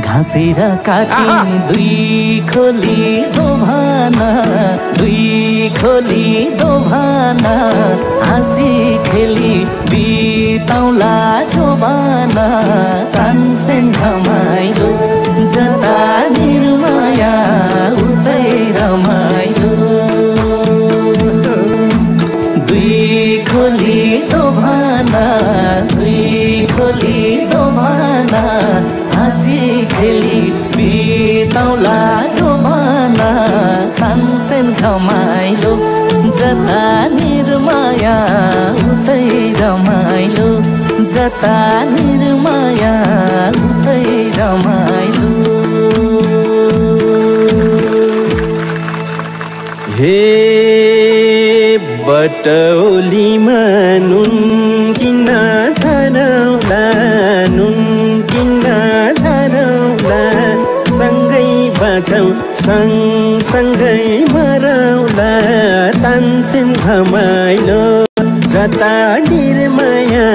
घाँसेर काटे दुई खोली दोभाना हाँसी खेली बिताउला जोबाना तानसेन रमाइलो जता निर्माया उतै रमाइलो दुई खोली दोभाना हाँसी खेली बिताउला जोबाना तानसेन रमाइलो जता निर्माया उतै रमाइलो जता निर्माया उतै रमाइलो हे बटौलीमा नुन किन्न झरौला सँगै बाँचौँ सँगै मरौला तानसेन रमाइलो जता निर्माया